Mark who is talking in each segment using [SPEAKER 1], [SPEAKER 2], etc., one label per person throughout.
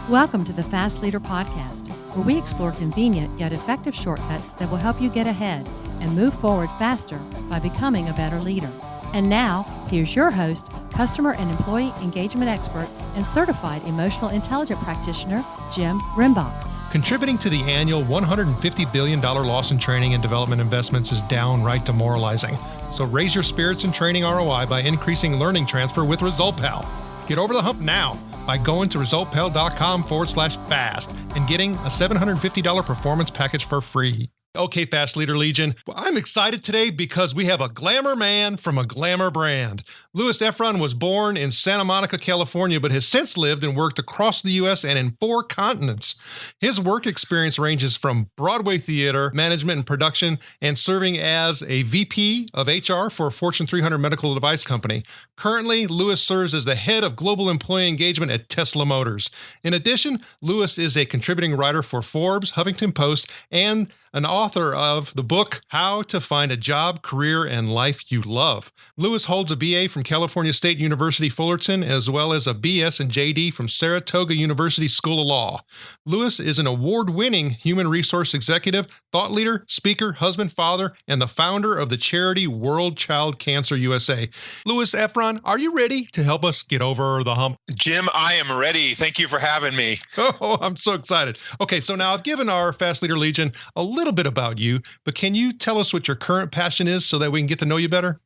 [SPEAKER 1] Welcome to the Fast Leader Podcast, where we explore convenient yet effective shortcuts that will help you get ahead and move forward faster by becoming a better leader. And now, here's your host, customer and employee engagement expert, and certified emotional intelligence practitioner, Jim Rimbach.
[SPEAKER 2] Contributing to the annual $150 billion loss in training and development investments is downright demoralizing. So raise your spirits in training ROI by increasing learning transfer with ResultPal. Get over the hump now by going to resultpal.com/fast and getting a $750 performance package for free. Okay, Fast Leader Legion, I'm excited today because we have a glamour man from a glamour brand. Efron was born in Santa Monica, California, but has since lived and worked across the U.S. and in 4 continents. His work experience ranges from Broadway theater, management and production, and serving as a VP of HR for a Fortune 300 medical device company. Currently, Louis serves as the head of global employee engagement at Tesla Motors. In addition, Louis is a contributing writer for Forbes, Huffington Post, and an author of the book, How to Find a Job, Career, and Life You Love. Louis holds a BA from California State University Fullerton, as well as a BS and JD from Saratoga University School of Law. Louis is an award-winning human resource executive, thought leader, speaker, husband, father, and the founder of the charity World Child Cancer USA. Louis Efron, are you ready to help us get over the hump?
[SPEAKER 3] Jim, I am ready. Thank you for having me.
[SPEAKER 2] Oh, I'm so excited. Okay, so now I've given our Fast Leader Legion a little bit about you, but can you tell us what your current passion is so that we can get to know you better?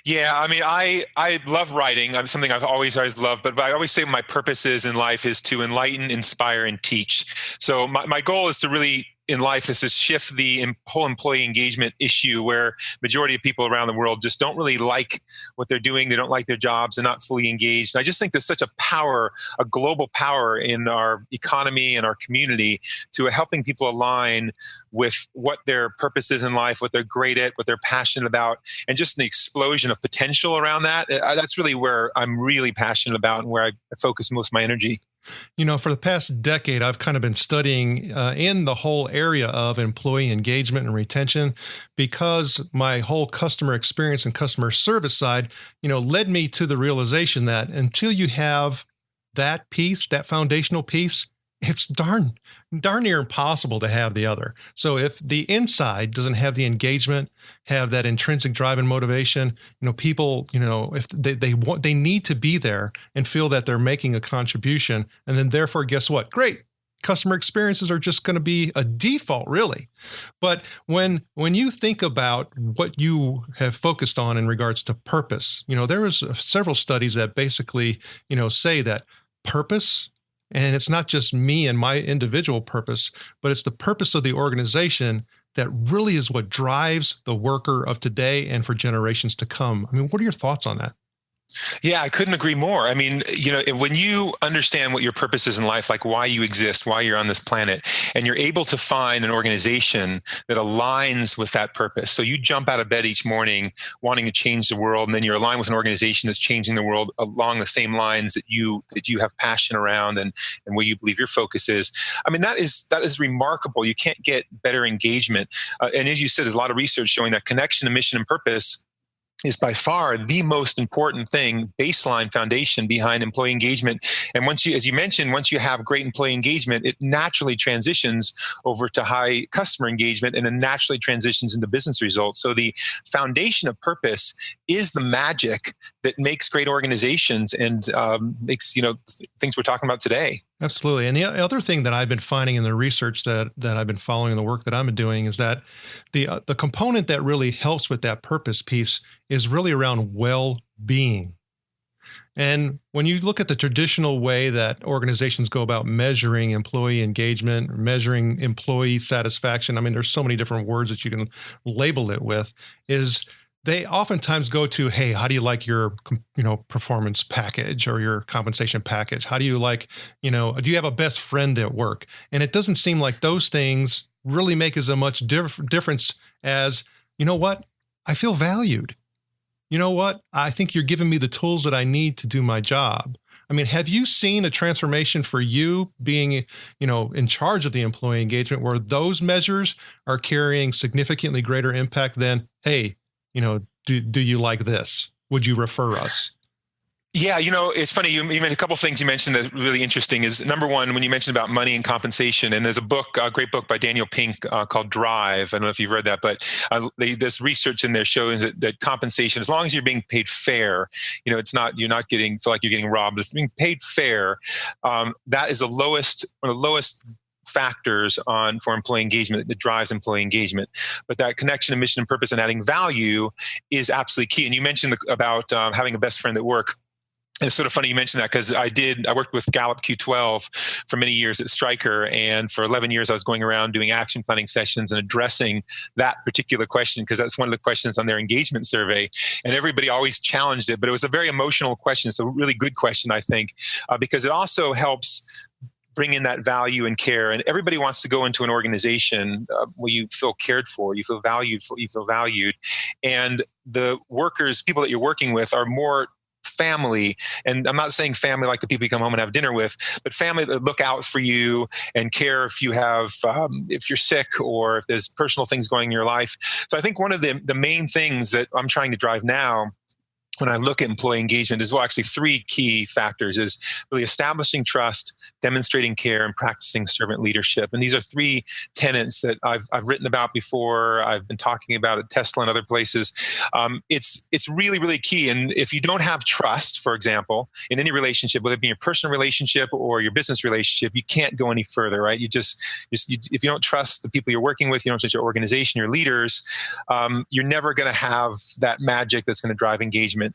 [SPEAKER 3] Yeah, I mean, I love writing. I'm something I've always loved, but I always say my purpose is in life is to enlighten, inspire, and teach. So my goal is to really in life is to shift the whole employee engagement issue where majority of people around the world just don't really like what they're doing. They don't like their jobs. They're not fully engaged. And I just think there's such a power, a global power in our economy and our community to helping people align with what their purpose is in life, what they're great at, what they're passionate about, and just an explosion of potential around that. That's really where I'm really passionate about and where I focus most of my energy.
[SPEAKER 2] You know, for the past decade, I've kind of been studying in the whole area of employee engagement and retention because my whole customer experience and customer service side, led me to the realization that until you have that piece, that foundational piece, it's darn near impossible to have the other. So if the inside doesn't have the engagement, have that intrinsic drive and motivation, people, if they need to be there and feel that they're making a contribution, and then therefore, guess what? Great. Customer experiences are just going to be a default, really. But when you think about what you have focused on in regards to purpose, there was several studies that basically, say that purpose. And it's not just me and my individual purpose, but it's the purpose of the organization that really is what drives the worker of today and for generations to come. I mean, what are your thoughts on that?
[SPEAKER 3] Yeah, I couldn't agree more. I mean, when you understand what your purpose is in life, like why you exist, why you're on this planet, and you're able to find an organization that aligns with that purpose. So you jump out of bed each morning wanting to change the world, and then you're aligned with an organization that's changing the world along the same lines that you have passion around and where you believe your focus is. I mean, that is remarkable. You can't get better engagement. And as you said, there's a lot of research showing that connection to mission and purpose is by far the most important thing, baseline foundation behind employee engagement. And once you, as you mentioned, once you have great employee engagement, it naturally transitions over to high customer engagement and then naturally transitions into business results. So the foundation of purpose is the magic that makes great organizations and makes, things we're talking about today.
[SPEAKER 2] Absolutely. And the other thing that I've been finding in the research that I've been following in the work that I've been doing is that the component that really helps with that purpose piece is really around well-being. And when you look at the traditional way that organizations go about measuring employee engagement, measuring employee satisfaction, I mean, there's so many different words that you can label it with, is they oftentimes go to, hey, how do you like your, performance package or your compensation package? How do you like, do you have a best friend at work? And it doesn't seem like those things really make as much difference as, what? I feel valued. What? I think you're giving me the tools that I need to do my job. I mean, have you seen a transformation for you being, in charge of the employee engagement where those measures are carrying significantly greater impact than, hey, do you like this? Would you refer us?
[SPEAKER 3] Yeah, it's funny. You mentioned a couple of things you mentioned that really interesting is number one, when you mentioned about money and compensation, and there's a great book by Daniel Pink called Drive. I don't know if you've read that, but there's research in there shows that compensation, as long as you're being paid fair, you're not feel like you're getting robbed. If you're being paid fair, that is one of the lowest factors for employee engagement that drives employee engagement. But that connection to mission and purpose and adding value is absolutely key. And you mentioned about having a best friend at work. It's sort of funny you mentioned that because I worked with Gallup Q12 for many years at Stryker. And for 11 years, I was going around doing action planning sessions and addressing that particular question because that's one of the questions on their engagement survey. And everybody always challenged it, but it was a very emotional question. So a really good question, I think, because it also helps bring in that value and care. And everybody wants to go into an organization where you feel cared for, you feel valued. And the people that you're working with are more family. And I'm not saying family like the people you come home and have dinner with, but family that look out for you and care if you're sick or if there's personal things going in your life. So I think one of the main things that I'm trying to drive now when I look at employee engagement is actually three key factors is really establishing trust, demonstrating care, and practicing servant leadership. And these are three tenets that I've written about before. I've been talking about at Tesla and other places. It's really, really key. And if you don't have trust, for example, in any relationship, whether it be your personal relationship or your business relationship, you can't go any further, right? If you don't trust the people you're working with, you don't trust your organization, your leaders, you're never going to have that magic that's going to drive engagement.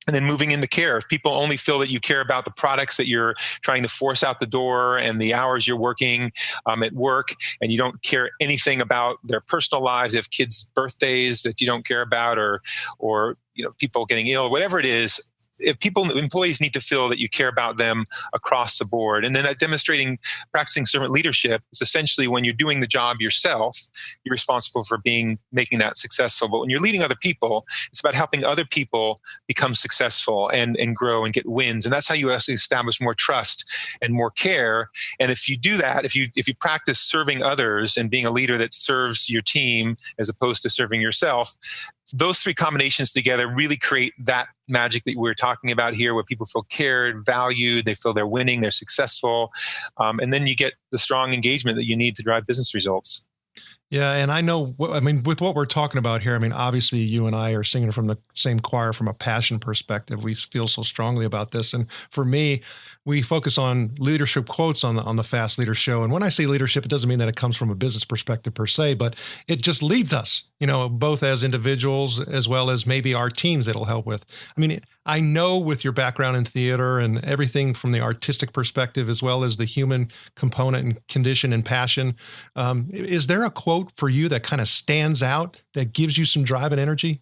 [SPEAKER 3] And then moving into care, if people only feel that you care about the products that you're trying to force out the door and the hours you're working at work, and you don't care anything about their personal lives, if kids' birthdays that you don't care about, or people getting ill, whatever it is, employees need to feel that you care about them across the board. And then that practicing servant leadership is essentially when you're doing the job yourself, you're responsible for making that successful. But when you're leading other people, it's about helping other people become successful and grow and get wins. And that's how you actually establish more trust and more care. And if you do that, if you practice serving others and being a leader that serves your team as opposed to serving yourself, those three combinations together really create that magic that we're talking about here, where people feel cared, valued, they feel they're winning, they're successful. And then you get the strong engagement that you need to drive business results.
[SPEAKER 2] Yeah, and I know, with what we're talking about here, obviously you and I are singing from the same choir from a passion perspective. We feel so strongly about this. And for me, we focus on leadership quotes on the Fast Leader Show. And when I say leadership, it doesn't mean that it comes from a business perspective per se, but it just leads us, both as individuals as well as maybe our teams that'll help with. I know with your background in theater and everything from the artistic perspective, as well as the human component and condition and passion, is there a quote for you that kind of stands out that gives you some drive and energy?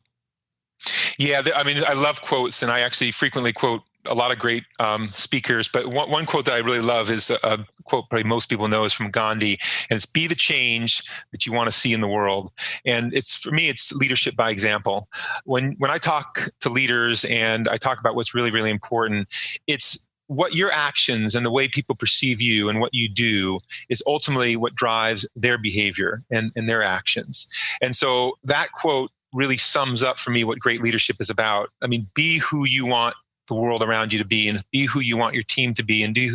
[SPEAKER 3] Yeah, I love quotes, and I actually frequently quote a lot of great speakers. But one quote that I really love is a quote probably most people know is from Gandhi, and it's "Be the change that you want to see in the world." And for me, it's leadership by example. When I talk to leaders and I talk about what's really, really important, it's what your actions and the way people perceive you and what you do is ultimately what drives their behavior and their actions. And so that quote really sums up for me what great leadership is about. Be who you want the world around you to be, and be who you want your team to be, and be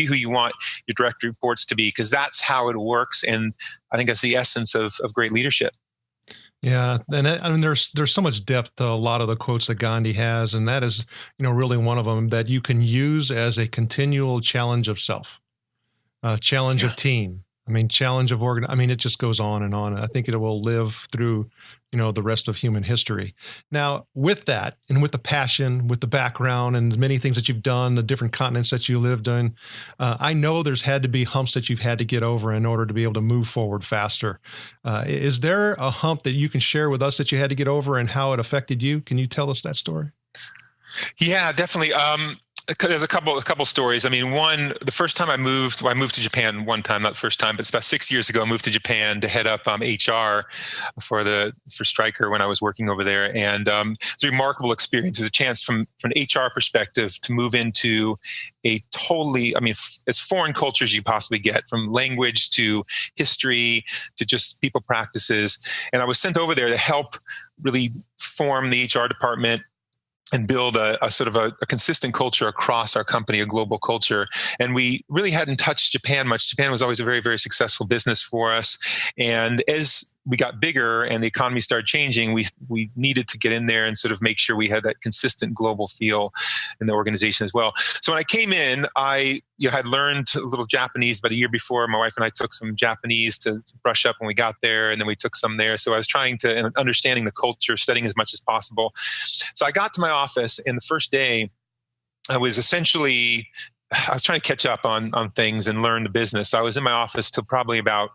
[SPEAKER 3] who you want your direct reports to be, because that's how it works. And I think that's the essence of great leadership.
[SPEAKER 2] Yeah, and there's so much depth to a lot of the quotes that Gandhi has, and that is, really one of them that you can use as a continual challenge of self, challenge of team. Challenge of organ. It just goes on and on. I think it will live through, the rest of human history. Now, with that, and with the passion, with the background, and many things that you've done, the different continents that you lived in, I know there's had to be humps that you've had to get over in order to be able to move forward faster. Is there a hump that you can share with us that you had to get over and how it affected you? Can you tell us that story?
[SPEAKER 3] Yeah, definitely. There's a couple stories. One, the first time I moved to Japan one time, not the first time, but it's about 6 years ago. I moved to Japan to head up HR for Stryker when I was working over there, and it's a remarkable experience. It was a chance from an HR perspective to move into a totally, as foreign culture as you possibly get, from language to history to just people practices. And I was sent over there to help really form the HR department and build a sort of a consistent culture across our company, a global culture. And we really hadn't touched Japan much. Japan was always a very, very successful business for us. And as we got bigger and the economy started changing, we needed to get in there and sort of make sure we had that consistent global feel in the organization as well. So when I came in, I had learned a little Japanese about a year before. My wife and I took some Japanese to brush up when we got there, and then we took some there. So I was trying to, and understanding the culture, studying as much as possible. So I got to my office, and the first day I was trying to catch up on things and learn the business. So I was in my office till probably about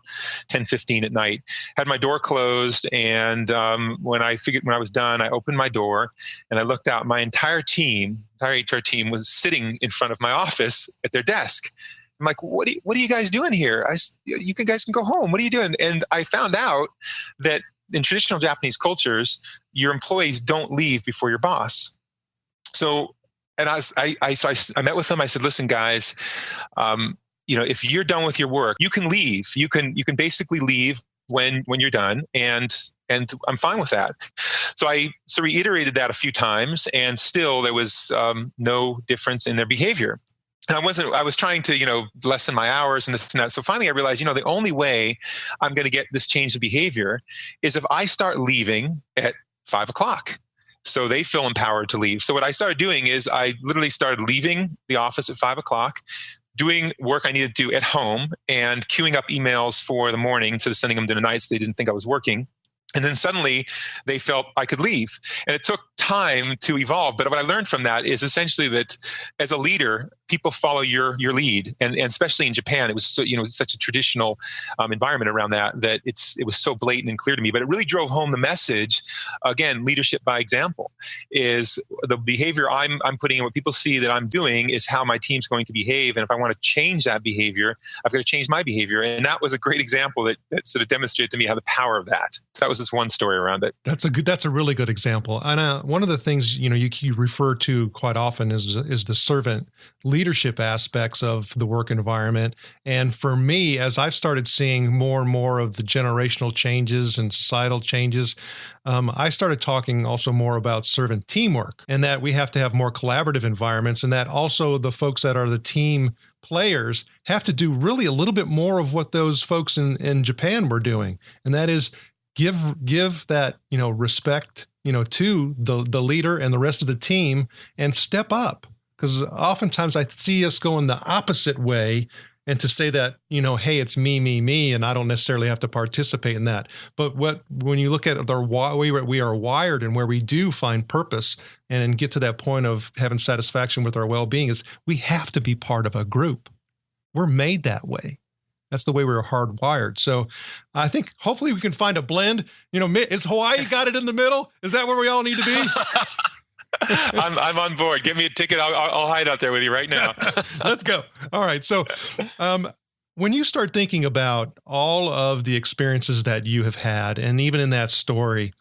[SPEAKER 3] 10:15 at night, had my door closed. And when I was done, I opened my door and I looked out. My entire HR team was sitting in front of my office at their desk. I'm like, what are you guys doing here? You guys can go home. What are you doing? And I found out that in traditional Japanese cultures, your employees don't leave before your boss. So, and I met with them. I said, listen, guys, if you're done with your work, you can leave. You can basically leave when you're done, and I'm fine with that. So I reiterated that a few times, and still there was no difference in their behavior. And I was trying to, lessen my hours and this and that. So finally I realized, the only way I'm going to get this change of behavior is if I start leaving at 5:00. So they feel empowered to leave. So what I started doing is I literally started leaving the office at 5:00, doing work I needed to do at home and queuing up emails for the morning instead of sending them to the night so they didn't think I was working. And then suddenly they felt I could leave. And it took time to evolve. But what I learned from that is essentially that as a leader, people follow your lead. And especially in Japan, it was such a traditional environment around that it was so blatant and clear to me. But it really drove home the message, again, leadership by example, is the behavior I'm putting in, what people see that I'm doing is how my team's going to behave. And if I want to change that behavior, I've got to change my behavior. And that was a great example that sort of demonstrated to me how the power of that. So that was just one story around it. That's a really good example. And
[SPEAKER 2] one of the things, you refer to quite often is the servant leadership aspects of the work environment. And for me, as I've started seeing more and more of the generational changes and societal changes, I started talking also more about servant teamwork, and that we have to have more collaborative environments, and that also the folks that are the team players have to do really a little bit more of what those folks in Japan were doing. And that is give that, respect, to the leader and the rest of the team, and step up. Because oftentimes I see us going the opposite way, and to say that, hey, it's me, and I don't necessarily have to participate in that. But when you look at the way we are wired and where we do find purpose and get to that point of having satisfaction with our well-being, is we have to be part of a group. We're made that way. That's the way we're hardwired. So I think hopefully we can find a blend. Is Hawaii got it in the middle? Is that where we all need to be?
[SPEAKER 3] I'm on board. Give me a ticket. I'll hide out there with you right now.
[SPEAKER 2] Let's go. All right. So when you start thinking about all of the experiences that you have had, and even in that story,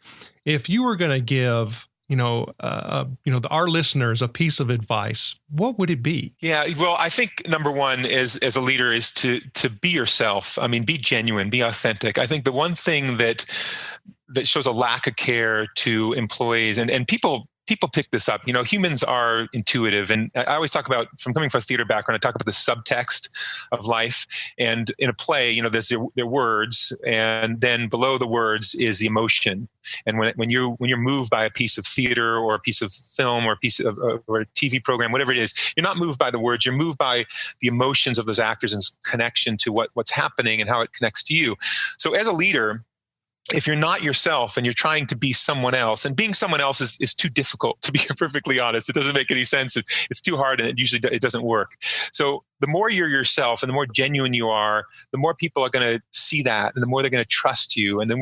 [SPEAKER 2] if you were going to give our listeners a piece of advice, what would it be?
[SPEAKER 3] Yeah, well, I think number one is, as a leader, is to be yourself. I mean, be genuine, be authentic. I think the one thing that shows a lack of care to employees, and people pick this up. Humans are intuitive. And I always talk about, from coming from a theater background, I talk about the subtext of life. And in a play, there's their words, and then below the words is the emotion. And when you're moved by a piece of theater or a piece of film or a piece of or a TV program, whatever it is, you're not moved by the words. You're moved by the emotions of those actors and connection to what's happening and how it connects to you. So as a leader, if you're not yourself and you're trying to be someone else, and being someone else is too difficult, to be perfectly honest. It doesn't make any sense. It's too hard, and it doesn't work. So the more you're yourself and the more genuine you are, the more people are going to see that, and the more they're going to trust you, and the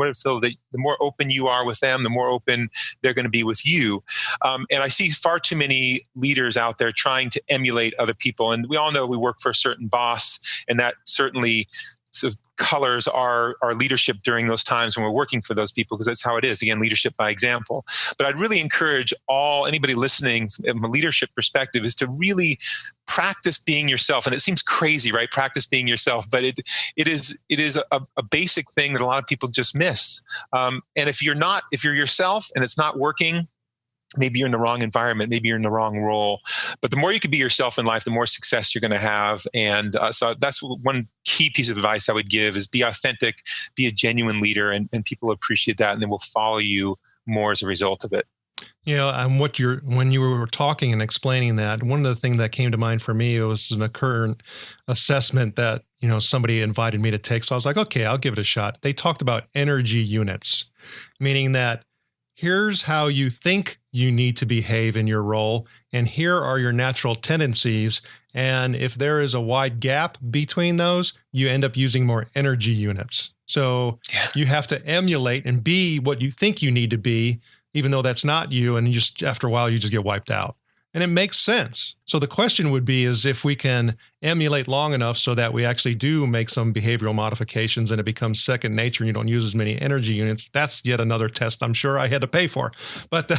[SPEAKER 3] more open you are with them, the more open they're going to be with you. And I see far too many leaders out there trying to emulate other people. And we all know we work for a certain boss, and that certainly sort of colors our leadership during those times when we're working for those people, because that's how it is. Again, leadership by example. But I'd really encourage anybody listening from a leadership perspective is to really practice being yourself. And it seems crazy, right? Practice being yourself, but it is a basic thing that a lot of people just miss. And if you're yourself and it's not working, maybe you're in the wrong environment, maybe you're in the wrong role. But the more you can be yourself in life, the more success you're going to have. And so that's one key piece of advice I would give is be authentic, be a genuine leader, and people appreciate that, and they will follow you more as a result of it.
[SPEAKER 2] And when you were talking and explaining that, one of the things that came to mind for me was an current assessment that, somebody invited me to take. So I was like, okay, I'll give it a shot. They talked about energy units, meaning that here's how you think you need to behave in your role, and here are your natural tendencies. And if there is a wide gap between those, you end up using more energy units. So you have to emulate and be what you think you need to be, even though that's not you. And after a while, you just get wiped out. And it makes sense. So the question would be is if we can emulate long enough so that we actually do make some behavioral modifications and it becomes second nature and you don't use as many energy units. That's yet another test I'm sure I had to pay for. But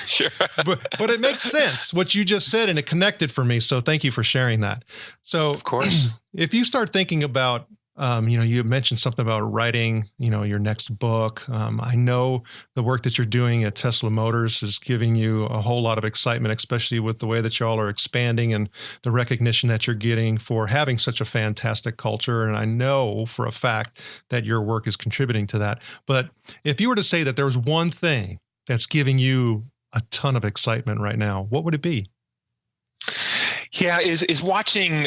[SPEAKER 3] sure.
[SPEAKER 2] but it makes sense what you just said, and it connected for me. So thank you for sharing that. So
[SPEAKER 3] of course,
[SPEAKER 2] if you start thinking about you mentioned something about writing, your next book. I know the work that you're doing at Tesla Motors is giving you a whole lot of excitement, especially with the way that y'all are expanding and the recognition that you're getting for having such a fantastic culture. And I know for a fact that your work is contributing to that. But if you were to say that there's one thing that's giving you a ton of excitement right now, what would it be?
[SPEAKER 3] Yeah, is watching,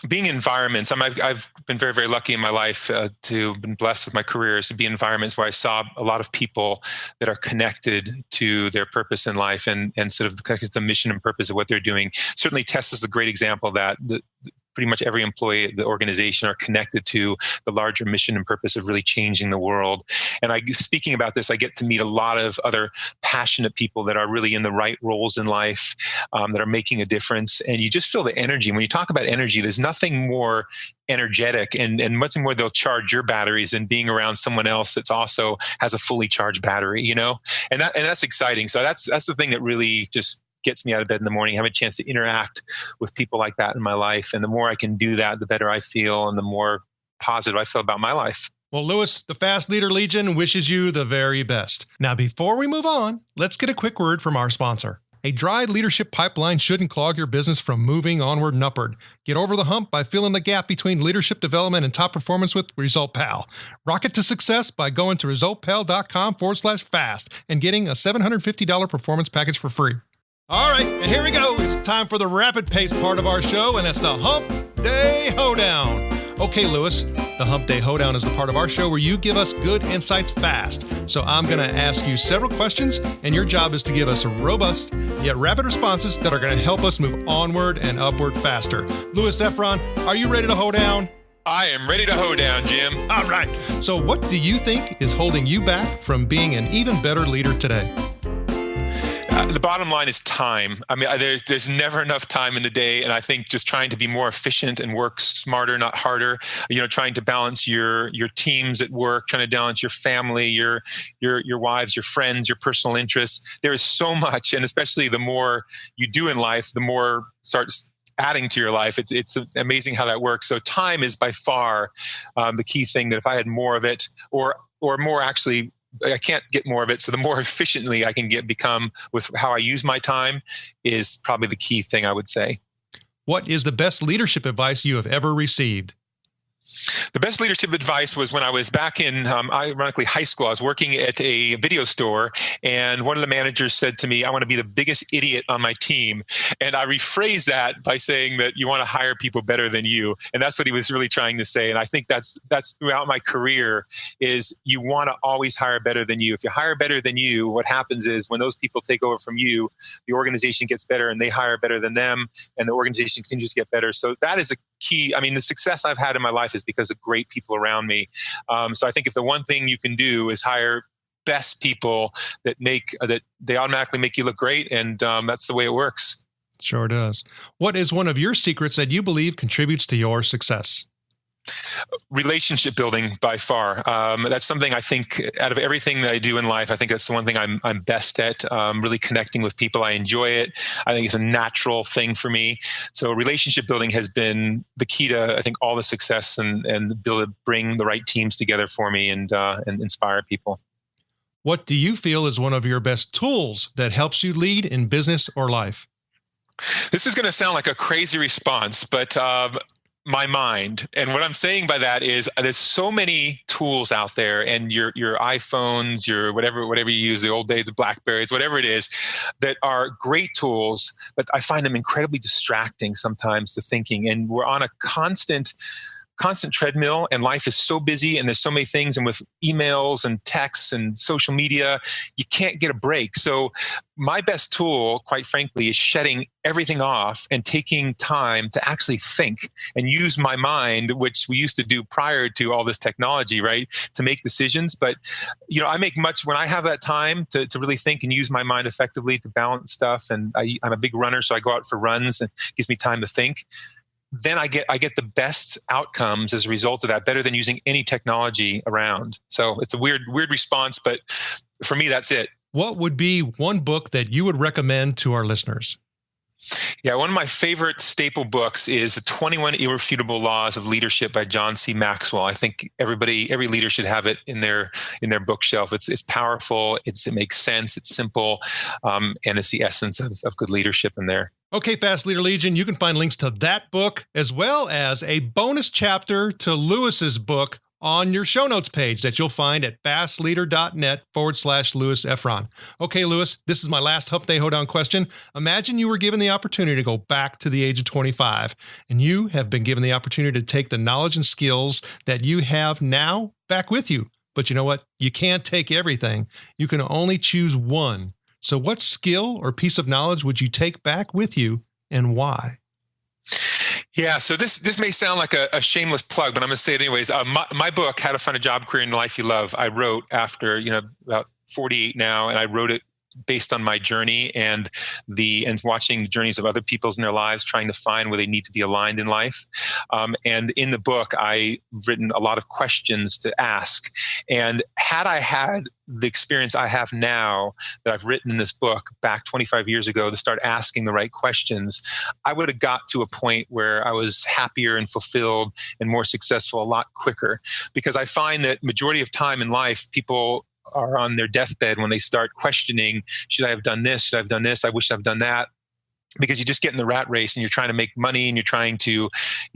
[SPEAKER 3] being in environments. I've been very, very lucky in my life to been blessed with my career is to be in environments where I saw a lot of people that are connected to their purpose in life and sort of the mission and purpose of what they're doing. Certainly, Tesla's a great example of that. Pretty much every employee at the organization are connected to the larger mission and purpose of really changing the world. And speaking about this, I get to meet a lot of other passionate people that are really in the right roles in life, that are making a difference. And you just feel the energy. When you talk about energy, there's nothing more energetic and much more they'll charge your batteries than being around someone else that's also has a fully charged battery, and that's exciting. So that's the thing that really just gets me out of bed in the morning, have a chance to interact with people like that in my life. And the more I can do that, the better I feel and the more positive I feel about my life.
[SPEAKER 2] Well, Lewis, the Fast Leader Legion wishes you the very best. Now, before we move on, let's get a quick word from our sponsor. A dry leadership pipeline shouldn't clog your business from moving onward and upward. Get over the hump by filling the gap between leadership development and top performance with ResultPal. Rocket to success by going to resultpal.com/fast and getting a $750 performance package for free. All right, and here we go. It's time for the rapid pace part of our show, and it's the Hump Day Hoedown. Okay, Lewis, the Hump Day Hoedown is the part of our show where you give us good insights fast. So I'm going to ask you several questions, and your job is to give us robust yet rapid responses that are going to help us move onward and upward faster. Lewis Efron, are you ready to hoe down?
[SPEAKER 3] I am ready to hoe down, Jim.
[SPEAKER 2] All right. So what do you think is holding you back from being an even better leader today?
[SPEAKER 3] The bottom line is time. I mean, there's never enough time in the day, and I think just trying to be more efficient and work smarter, not harder. Trying to balance your teams at work, trying to balance your family, your wives, your friends, your personal interests. There is so much, and especially the more you do in life, the more starts adding to your life. It's amazing how that works. So time is by far the key thing. That if I had more of it, or more actually. I can't get more of it. So the more efficiently I can become with how I use my time is probably the key thing I would say.
[SPEAKER 2] What is the best leadership advice you have ever received?
[SPEAKER 3] The best leadership advice was when I was back in, ironically, high school. I was working at a video store, and one of the managers said to me, I want to be the biggest idiot on my team. And I rephrased that by saying that you want to hire people better than you. And that's what he was really trying to say. And I think that's throughout my career is you want to always hire better than you. If you hire better than you, what happens is when those people take over from you, the organization gets better and they hire better than them, and the organization continues to get better. So that is a key. I mean, the success I've had in my life is because of great people around me. So I think if the one thing you can do is hire best people that they automatically make you look great, and that's the way it works.
[SPEAKER 2] Sure does. What is one of your secrets that you believe contributes to your success?
[SPEAKER 3] Relationship building by far. That's something I think out of everything that I do in life, I think that's the one thing I'm best at, really connecting with people. I enjoy it. I think it's a natural thing for me. So relationship building has been the key to, I think, all the success and the ability to bring the right teams together for me and inspire people.
[SPEAKER 2] what do you feel is one of your best tools that helps you lead in business or life?
[SPEAKER 3] This is going to sound like a crazy response, but my mind. And what I'm saying by that is there's so many tools out there, and your iPhones, your whatever you use, the old days, the Blackberries, whatever it is, that are great tools, but I find them incredibly distracting sometimes to thinking. And we're on a constant treadmill, and life is so busy, and there's so many things, and with emails and texts and social media, you can't get a break. So my best tool, quite frankly, is shutting everything off and taking time to actually think and use my mind, which we used to do prior to all this technology, right, to make decisions. But, I make much when I have that time to really think and use my mind effectively to balance stuff. And I'm a big runner, so I go out for runs, and it gives me time to think. Then I get the best outcomes as a result of that, better than using any technology around. So it's a weird response, but for me, that's it.
[SPEAKER 2] What would be one book that you would recommend to our listeners?
[SPEAKER 3] Yeah, one of my favorite staple books is The 21 Irrefutable Laws of Leadership by John C. Maxwell. I think every leader should have it in their bookshelf. It's powerful, it makes sense, it's simple, and it's the essence of good leadership in there.
[SPEAKER 2] Okay, Fast Leader Legion, you can find links to that book as well as a bonus chapter to Lewis's book on your show notes page that you'll find at fastleader.net/Lewis Efron. Okay, Lewis, this is my last Hump Day Hoedown question. Imagine you were given the opportunity to go back to the age of 25, and you have been given the opportunity to take the knowledge and skills that you have now back with you. But you know what? You can't take everything. You can only choose one. So what skill or piece of knowledge would you take back with you, and why?
[SPEAKER 3] Yeah, so this may sound like a shameless plug, but I'm going to say it anyways. My book, How to Find a Job, Career, and Life You Love, I wrote after about 48 now, and I wrote it based on my journey and watching the journeys of other people's in their lives, trying to find where they need to be aligned in life. And in the book, I've written a lot of questions to ask. And had I had the experience I have now that I've written in this book back 25 years ago to start asking the right questions, I would have got to a point where I was happier and fulfilled and more successful a lot quicker. Because I find that majority of time in life, people are on their deathbed when they start questioning, should I have done this? Should I have done this? I wish I've done that. Because you just get in the rat race and you're trying to make money and you're trying to,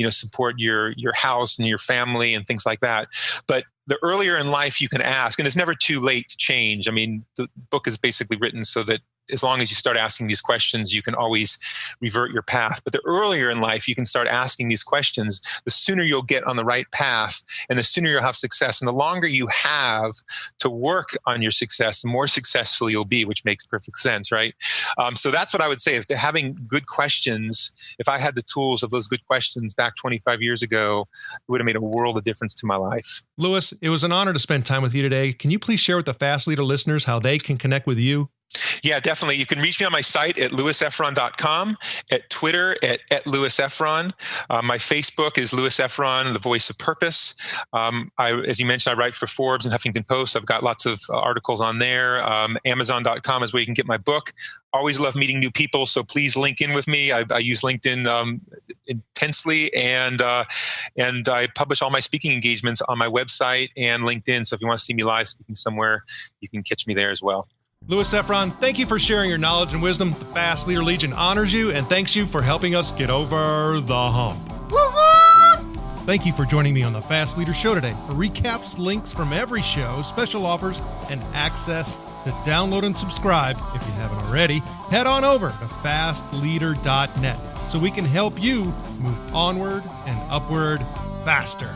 [SPEAKER 3] support your house and your family and things like that. But the earlier in life you can ask, and it's never too late to change. I mean, the book is basically written so that as long as you start asking these questions, you can always revert your path. But the earlier in life you can start asking these questions, the sooner you'll get on the right path, and the sooner you'll have success. And the longer you have to work on your success, the more successful you'll be, which makes perfect sense, right? So that's what I would say. If they're having good questions, if I had the tools of those good questions back 25 years ago, it would have made a world of difference to my life.
[SPEAKER 2] Lewis, it was an honor to spend time with you today. Can you please share with the Fast Leader listeners how they can connect with you?
[SPEAKER 3] Yeah, definitely. You can reach me on my site at lewisefron.com, at Twitter at Lewis Efron. My Facebook is Lewis Efron, the Voice of Purpose. As you mentioned, I write for Forbes and Huffington Post. I've got lots of articles on there. Amazon.com is where you can get my book. Always love meeting new people, so please link in with me. I use LinkedIn intensely, and I publish all my speaking engagements on my website and LinkedIn. So if you want to see me live speaking somewhere, you can catch me there as well.
[SPEAKER 2] Lewis Efron, thank you for sharing your knowledge and wisdom. The Fast Leader Legion honors you and thanks you for helping us get over the hump. Woo-hoo! Thank you for joining me on the Fast Leader Show today. For recaps, links from every show, special offers, and access to download and subscribe, if you haven't already, head on over to fastleader.net so we can help you move onward and upward faster.